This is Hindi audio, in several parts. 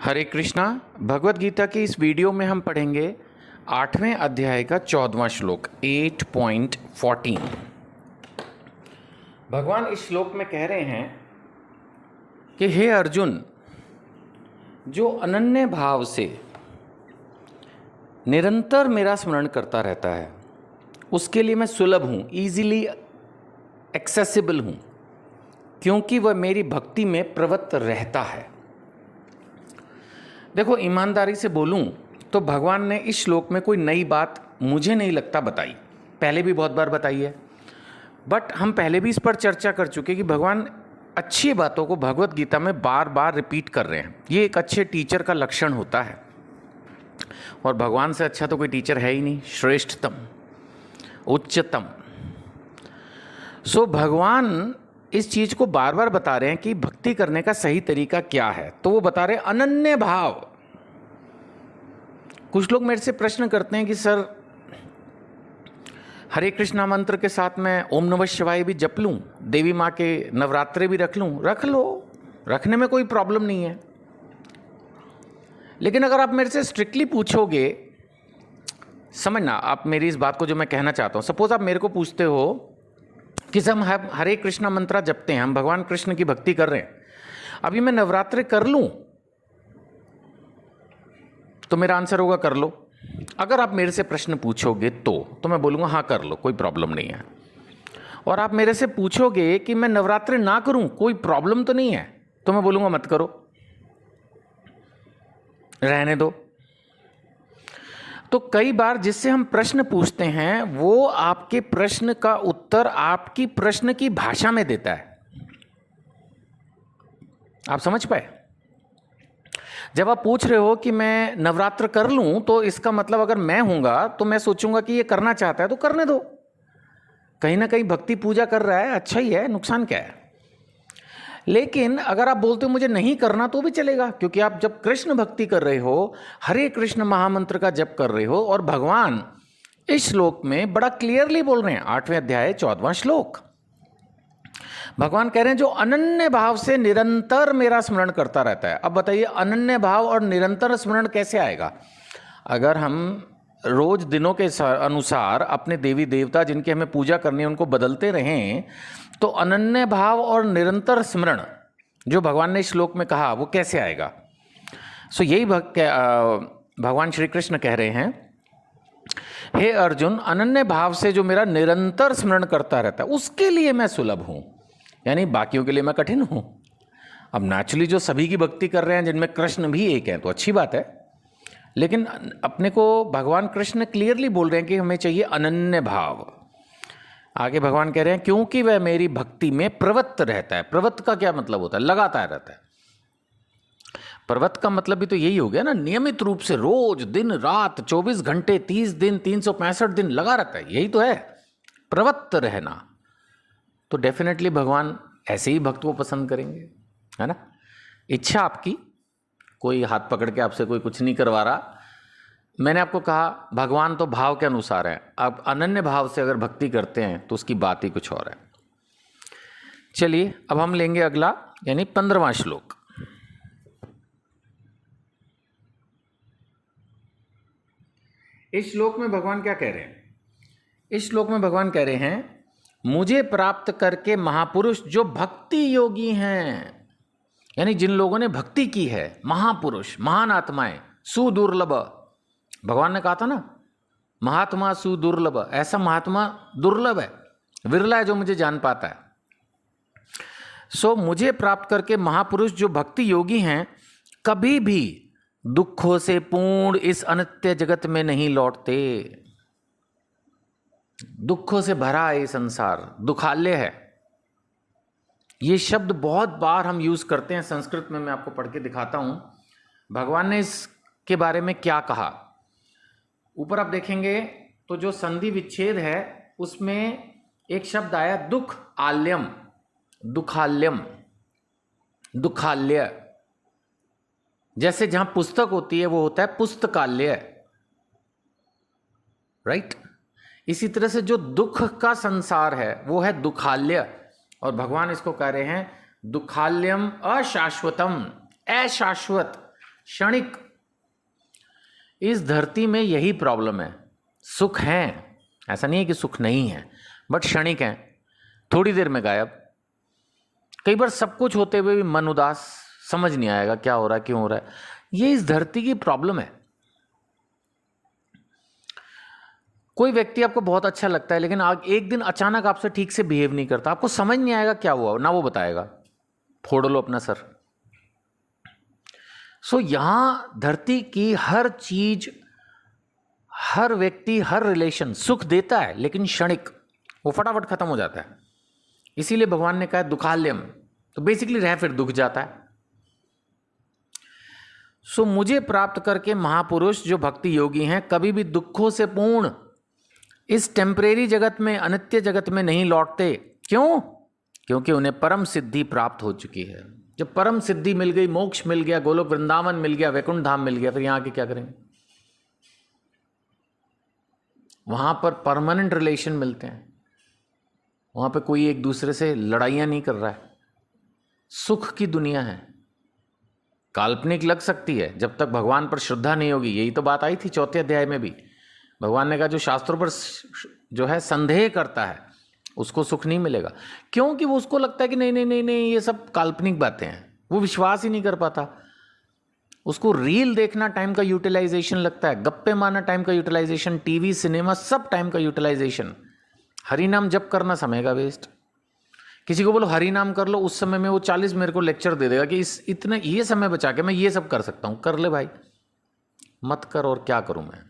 हरे कृष्णा। भगवत गीता की इस वीडियो में हम पढ़ेंगे 8वें अध्याय का 14वां श्लोक 8.14। भगवान इस श्लोक में कह रहे हैं कि हे अर्जुन, जो अनन्य भाव से निरंतर मेरा स्मरण करता रहता है उसके लिए मैं सुलभ हूँ, ईजिली एक्सेसिबल हूँ, क्योंकि वह मेरी भक्ति में प्रवृत्त रहता है। देखो, ईमानदारी से बोलूं तो भगवान ने इस श्लोक में कोई नई बात मुझे नहीं लगता बताई, पहले भी बहुत बार बताई है, बट हम पहले भी इस पर चर्चा कर चुके कि भगवान अच्छी बातों को भगवत गीता में बार बार रिपीट कर रहे हैं। ये एक अच्छे टीचर का लक्षण होता है, और भगवान से अच्छा तो कोई टीचर है ही नहीं, श्रेष्ठतम, उच्चतम। सो भगवान इस चीज को बार बार बता रहे हैं कि भक्ति करने का सही तरीका क्या है। तो वो बता रहे हैं अनन्य भाव। कुछ लोग मेरे से प्रश्न करते हैं कि सर, हरे कृष्णा मंत्र के साथ मैं ओम नमः शिवाय भी जप लूं, देवी माँ के नवरात्रे भी रख लूं। रख लो, रखने में कोई प्रॉब्लम नहीं है। लेकिन अगर आप मेरे से स्ट्रिक्टली पूछोगे, समझना आप मेरी इस बात को जो मैं कहना चाहता हूं। सपोज आप मेरे को पूछते हो कि हम हरे कृष्णा मंत्र जपते हैं, हम भगवान कृष्ण की भक्ति कर रहे हैं, अभी मैं नवरात्रि कर लूं? तो मेरा आंसर होगा कर लो। अगर आप मेरे से प्रश्न पूछोगे तो मैं बोलूंगा हाँ कर लो, कोई प्रॉब्लम नहीं है। और आप मेरे से पूछोगे कि मैं नवरात्रि ना करूं, कोई प्रॉब्लम तो नहीं है, तो मैं बोलूंगा मत करो, रहने दो। तो कई बार जिससे हम प्रश्न पूछते हैं वो आपके प्रश्न का उत्तर आपकी प्रश्न की भाषा में देता है। आप समझ पाए? जब आप पूछ रहे हो कि मैं नवरात्र कर लूं, तो इसका मतलब अगर मैं हूंगा तो मैं सोचूंगा कि ये करना चाहता है तो करने दो। कहीं ना कहीं भक्ति पूजा कर रहा है, अच्छा ही है, नुकसान क्या है। लेकिन अगर आप बोलते हो मुझे नहीं करना तो भी चलेगा, क्योंकि आप जब कृष्ण भक्ति कर रहे हो, हरे कृष्ण महामंत्र का जप कर रहे हो, और भगवान इस श्लोक में बड़ा क्लियरली बोल रहे हैं, 8वें अध्याय 14वां श्लोक। भगवान कह रहे हैं जो अनन्य भाव से निरंतर मेरा स्मरण करता रहता है। अब बताइए, अनन्य भाव और निरंतर स्मरण कैसे आएगा? अगर हम रोज दिनों के अनुसार अपने देवी देवता जिनकी हमें पूजा करनी है उनको बदलते रहें, तो अनन्य भाव और निरंतर स्मरण जो भगवान ने इस श्लोक में कहा वो कैसे आएगा? सो यही भगवान श्री कृष्ण कह रहे हैं, हे अर्जुन, अनन्य भाव से जो मेरा निरंतर स्मरण करता रहता है उसके लिए मैं सुलभ हूं, यानी बाकियों के लिए मैं कठिन हूं। अब नेचुरली जो सभी की भक्ति कर रहे हैं जिनमें कृष्ण भी एक है तो अच्छी बात है, लेकिन अपने को भगवान कृष्ण क्लियरली बोल रहे हैं कि हमें चाहिए अनन्य भाव। आगे भगवान कह रहे हैं क्योंकि वह मेरी भक्ति में प्रवृत्त रहता है। प्रवृत्त का क्या मतलब होता है? लगातार रहता है। प्रवृत्त का मतलब भी तो यही हो गया ना, नियमित रूप से रोज दिन रात 24 घंटे 30 दिन 365 दिन लगा रहता है, यही तो है प्रवृत्त रहना। तो डेफिनेटली भगवान ऐसे ही भक्त को पसंद करेंगे, है ना। इच्छा आपकी, कोई हाथ पकड़ के आपसे कोई कुछ नहीं करवा रहा। मैंने आपको कहा भगवान तो भाव के अनुसार है। आप अनन्य भाव से अगर भक्ति करते हैं तो उसकी बात ही कुछ और है। चलिए अब हम लेंगे अगला, यानी 15वां श्लोक। इस श्लोक में भगवान क्या कह रहे हैं? इस श्लोक में भगवान कह रहे हैं मुझे प्राप्त करके महापुरुष जो भक्ति योगी हैं, यानी जिन लोगों ने भक्ति की है, महापुरुष, महान आत्माएं, सुदुर्लभ। भगवान ने कहा था ना, महात्मा सुदुर्लभ। ऐसा महात्मा दुर्लभ है, विरला है जो मुझे जान पाता है। सो मुझे प्राप्त करके महापुरुष जो भक्ति योगी हैं कभी भी दुखों से पूर्ण इस अनित्य जगत में नहीं लौटते। दुखों से भरा है ये संसार, दुखालय है। ये शब्द बहुत बार हम यूज करते हैं संस्कृत में, मैं आपको पढ़ के दिखाता हूं भगवान ने इसके बारे में क्या कहा। ऊपर आप देखेंगे तो जो संधि विच्छेद है उसमें एक शब्द आया दुख आल्यम, दुखाल्यम, दुखाल्य। जैसे जहां पुस्तक होती है वो होता है पुस्तकालय, राइट। इसी तरह से जो दुख का संसार है वो है दुखाल्य, और भगवान इसको कह रहे हैं दुखाल्यम अशाश्वतम, अशाश्वत। क्षणिक। इस धरती में यही प्रॉब्लम है। सुख है, ऐसा नहीं है कि सुख नहीं है, बट क्षणिक है, थोड़ी देर में गायब। कई बार सब कुछ होते हुए भी मन उदास, समझ नहीं आएगा क्या हो रहा है, क्यों हो रहा है। ये इस धरती की प्रॉब्लम है। कोई व्यक्ति आपको बहुत अच्छा लगता है, लेकिन एक दिन अचानक आपसे ठीक से बिहेव नहीं करता, आपको समझ नहीं आएगा क्या हुआ, ना वो बताएगा, फोड़ लो अपना सर। सो यहां धरती की हर चीज, हर व्यक्ति, हर रिलेशन सुख देता है, लेकिन क्षणिक, वो फटाफट खत्म हो जाता है। इसीलिए भगवान ने कहा दुखाल्यम, तो बेसिकली रह फिर दुख जाता है। सो मुझे प्राप्त करके महापुरुष जो भक्ति योगी हैं कभी भी दुखों से पूर्ण इस टेम्परेरी जगत में, अनित्य जगत में नहीं लौटते। क्यों? क्योंकि उन्हें परम सिद्धि प्राप्त हो चुकी है। जब परम सिद्धि मिल गई, मोक्ष मिल गया, गोलोक वृंदावन मिल गया, वैकुंठ धाम मिल गया, फिर यहां के क्या करेंगे? वहां पर परमानेंट रिलेशन मिलते हैं, वहां पे कोई एक दूसरे से लड़ाइयां नहीं कर रहा है। सुख की दुनिया है। काल्पनिक लग सकती है जब तक भगवान पर श्रद्धा नहीं होगी। यही तो बात आई थी 4 अध्याय में भी। भगवान ने कहा जो शास्त्रों पर जो है संदेह करता है उसको सुख नहीं मिलेगा। क्योंकि वो उसको लगता है कि नहीं नहीं नहीं नहीं ये सब काल्पनिक बातें हैं, वो विश्वास ही नहीं कर पाता। उसको रील देखना टाइम का यूटिलाइजेशन लगता है, गप्पे मारना टाइम का यूटिलाइजेशन, टीवी सिनेमा सब टाइम का यूटिलाइजेशन। हरि नाम जप करना समय का वेस्ट। किसी को बोलो हरि नाम कर लो, उस समय में वो 40 मेरे को लेक्चर दे देगा कि इस इतने ये समय बचा के मैं ये सब कर सकता हूँ। कर ले भाई, मत कर, और क्या करूँ मैं।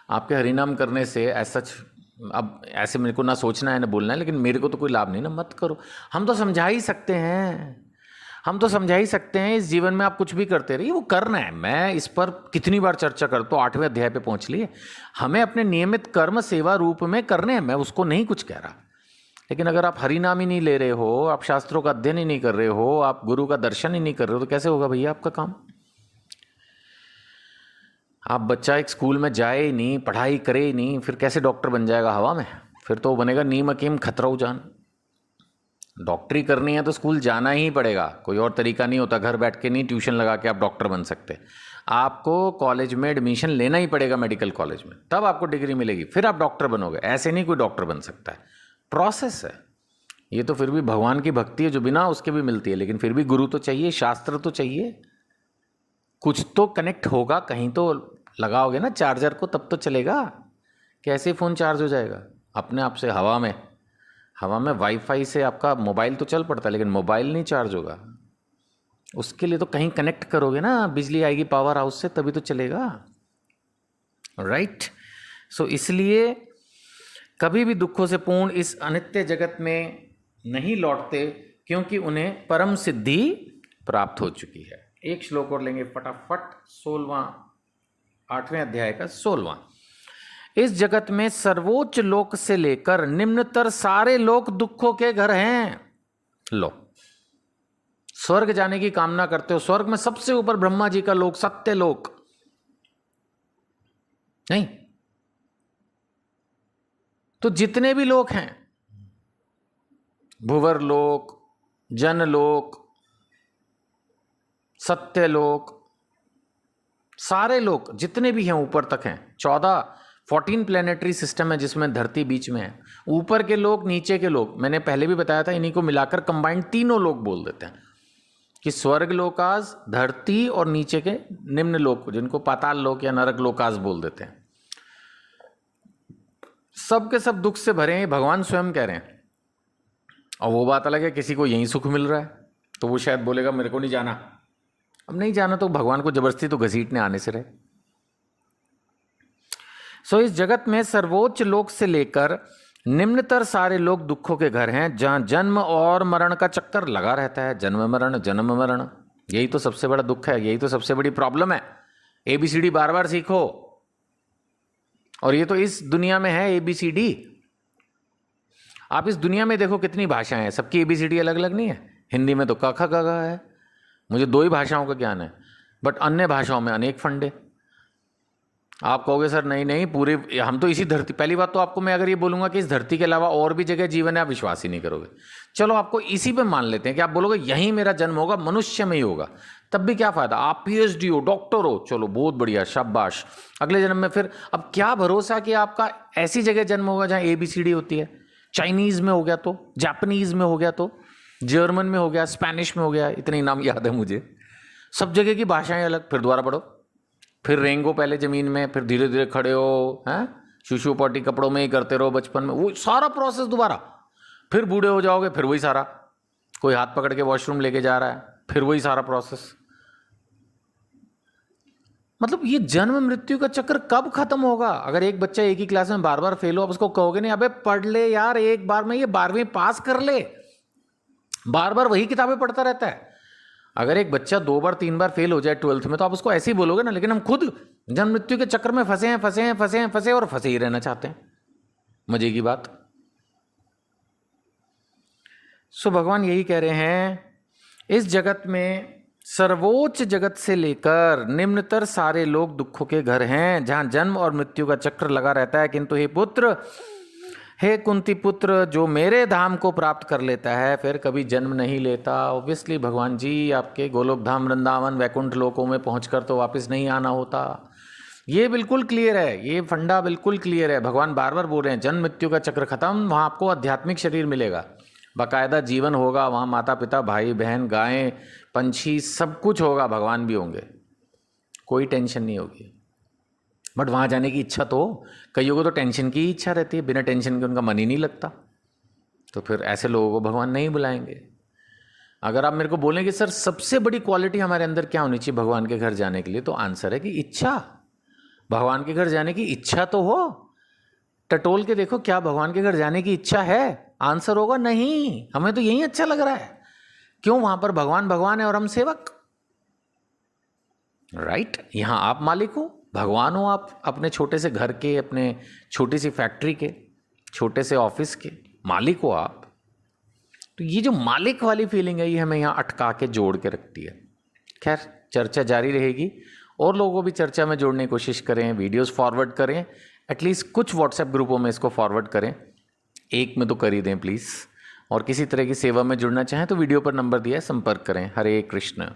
आपके हरिनाम करने से ऐसा, अब ऐसे मेरे को ना सोचना है ना बोलना है, लेकिन मेरे को तो कोई लाभ नहीं ना, मत करो। हम तो समझा ही सकते हैं, हम तो समझा ही सकते हैं। इस जीवन में आप कुछ भी करते रहिए, वो करना है। मैं इस पर कितनी बार चर्चा करता हूँ, 8वें अध्याय पे पहुँच लिए। हमें अपने नियमित कर्म सेवा रूप में करने हैं, मैं उसको नहीं कुछ कह रहा। लेकिन अगर आप हरिनाम ही नहीं ले रहे हो, आप शास्त्रों का अध्ययन ही नहीं कर रहे हो, आप गुरु का दर्शन ही नहीं कर रहे हो, तो कैसे होगा भैया आपका काम? आप बच्चा एक स्कूल में जाए ही नहीं, पढ़ाई करे ही नहीं, फिर कैसे डॉक्टर बन जाएगा हवा में? फिर तो बनेगा नीम हकीम खतरऊ जान। डॉक्टरी करनी है तो स्कूल जाना ही पड़ेगा, कोई और तरीका नहीं होता। घर बैठ के नहीं, ट्यूशन लगा के आप डॉक्टर बन सकते। आपको कॉलेज में एडमिशन लेना ही पड़ेगा, मेडिकल कॉलेज में, तब आपको डिग्री मिलेगी, फिर आप डॉक्टर बनोगे। ऐसे नहीं कोई डॉक्टर बन सकता है, प्रोसेस है ये। तो फिर भी भगवान की भक्ति है जो बिना उसके भी मिलती है, लेकिन फिर भी गुरु तो चाहिए, शास्त्र तो चाहिए, कुछ तो कनेक्ट होगा, कहीं तो लगाओगे ना चार्जर को, तब तो चलेगा। कैसे फ़ोन चार्ज हो जाएगा अपने आप से? हवा में वाईफाई से आपका मोबाइल तो चल पड़ता है, लेकिन मोबाइल नहीं चार्ज होगा। उसके लिए तो कहीं कनेक्ट करोगे ना, बिजली आएगी पावर हाउस से, तभी तो चलेगा, राइट? सो इसलिए कभी भी दुखों से पूर्ण इस अनित्य जगत में नहीं लौटते, क्योंकि उन्हें परम सिद्धि प्राप्त हो चुकी है। एक श्लोक और लेंगे फटाफट, 16वां, 8वें अध्याय का 16वां। इस जगत में सर्वोच्च लोक से लेकर निम्नतर सारे लोक दुखों के घर हैं। लो, स्वर्ग जाने की कामना करते हो, स्वर्ग में सबसे ऊपर ब्रह्मा जी का लोक, सत्य लोक नहीं, तो जितने भी लोक हैं, भुवर लोक, जनलोक, सत्यलोक, सारे लोक जितने भी हैं ऊपर तक हैं। 14 प्लैनेटरी सिस्टम है जिसमें धरती बीच में है। ऊपर के लोक, नीचे के लोक, मैंने पहले भी बताया था, इन्हीं को मिलाकर कंबाइंड 3 लोक बोल देते हैं कि स्वर्ग लोकास, धरती और नीचे के निम्न लोक, जिनको पाताल लोक या नरक लोकास बोल देते हैं। सब के सब दुख से भरे हैं, भगवान स्वयं कह रहे हैं। और वो बात अलग है, किसी को यहीं सुख मिल रहा है तो वो शायद बोलेगा मेरे को नहीं जाना। अब नहीं जाना तो भगवान को जबरदस्ती तो घसीटने आने से रहे। सो इस जगत में सर्वोच्च लोक से लेकर निम्नतर सारे लोग दुखों के घर हैं, जहां जन्म और मरण का चक्कर लगा रहता है। जन्म मरण, यही तो सबसे बड़ा दुख है, यही तो सबसे बड़ी प्रॉब्लम है। ABCD बार बार सीखो, और ये तो इस दुनिया में है ABCD। आप इस दुनिया में देखो कितनी भाषाएं हैं, सबकी ABCD अलग अलग नहीं है। हिंदी में तो क ख ग घ है, मुझे 2 ही भाषाओं का ज्ञान है, बट अन्य भाषाओं में अनेक फंडे। आप कहोगे सर नहीं नहीं, पूरे हम तो इसी धरती, पहली बात तो आपको मैं अगर ये बोलूंगा कि इस धरती के अलावा और भी जगह जीवन है, आप विश्वास ही नहीं करोगे। चलो आपको इसी पे मान लेते हैं कि आप बोलोगे यहीं मेरा जन्म होगा, मनुष्य में ही होगा, तब भी क्या फायदा, आप पीएचडी हो, डॉक्टर हो, चलो बहुत बढ़िया, शाबाश। अगले जन्म में फिर अब क्या भरोसा कि आपका ऐसी जगह जन्म होगा जहां ABCD होती है। चाइनीज में हो गया तो, जापानीज में हो गया तो, जर्मन में हो गया, स्पेनिश में हो गया, इतने ही नाम याद है मुझे। सब जगह की भाषाएं अलग, फिर दोबारा पढ़ो, फिर रेंगो पहले जमीन में, फिर धीरे धीरे खड़े हो, हैं शूशू पॉटी कपड़ों में ही करते रहो बचपन में, वो सारा प्रोसेस दोबारा, फिर बूढ़े हो जाओगे, फिर वही सारा, कोई हाथ पकड़ के वॉशरूम लेके जा रहा है, फिर वही सारा प्रोसेस। मतलब ये जन्म मृत्यु का चक्र कब खत्म होगा? अगर एक बच्चा एक ही क्लास में बार बार फेल हो, आप उसको कहोगे नहीं अबे पढ़ ले यार, एक बार में ये 12वीं पास कर ले, बार बार वही किताबें पढ़ता रहता है। अगर एक बच्चा 2 बार 3 बार फेल हो जाए 12th में, तो आप उसको ऐसे ही बोलोगे ना। लेकिन हम खुद जन्म मृत्यु के चक्कर में फंसे हैं, फंसे हैं, फंसे हैं, फंसे और फंसे ही रहना चाहते हैं। मजे की बात। सो भगवान यही कह रहे हैं, इस जगत में सर्वोच्च जगत से लेकर निम्नतर सारे लोग दुखों के घर हैं, जहां जन्म और मृत्यु का चक्र लगा रहता है। किंतु हे पुत्र, हे कुंती पुत्र, जो मेरे धाम को प्राप्त कर लेता है फिर कभी जन्म नहीं लेता। ऑब्वियसली भगवान जी, आपके गोलोक धाम, वृंदावन, वैकुंठ लोकों में पहुंचकर तो वापस नहीं आना होता। ये बिल्कुल क्लियर है, ये फंडा बिल्कुल क्लियर है। भगवान बार बार बोल रहे हैं जन्म मृत्यु का चक्र खत्म, वहाँ आपको आध्यात्मिक शरीर मिलेगा, बाकायदा जीवन होगा, वहाँ माता पिता, भाई बहन, गायें, पंछी, सब कुछ होगा, भगवान भी होंगे, कोई टेंशन नहीं होगी। बट वहाँ जाने की इच्छा तो, कईयों को तो टेंशन की इच्छा रहती है, बिना टेंशन के उनका मन ही नहीं लगता, तो फिर ऐसे लोगों को भगवान नहीं बुलाएंगे। अगर आप मेरे को बोलेंगे सर सबसे बड़ी क्वालिटी हमारे अंदर क्या होनी चाहिए भगवान के घर जाने के लिए, तो आंसर है कि इच्छा। भगवान के घर जाने की इच्छा तो हो। टटोल के देखो क्या भगवान के घर जाने की इच्छा है? आंसर होगा नहीं, हमें तो यही अच्छा लग रहा है। क्यों? वहां पर भगवान भगवान है और हम सेवक, राइट? यहां आप मालिक हो, भगवान हो आप, अपने छोटे से घर के, अपने छोटी सी फैक्ट्री के, छोटे से ऑफिस के मालिक हो आप। तो ये जो मालिक वाली फीलिंग है, ये हमें यहाँ अटका के जोड़ के रखती है। खैर, चर्चा जारी रहेगी, और लोगों को भी चर्चा में जोड़ने की कोशिश करें, वीडियोस फॉरवर्ड करें, एटलीस्ट कुछ व्हाट्सएप ग्रुपों में इसको फॉरवर्ड करें, एक में तो कर ही दें प्लीज़। और किसी तरह की सेवा में जुड़ना चाहें तो वीडियो पर नंबर दिया है, संपर्क करें। हरे कृष्ण।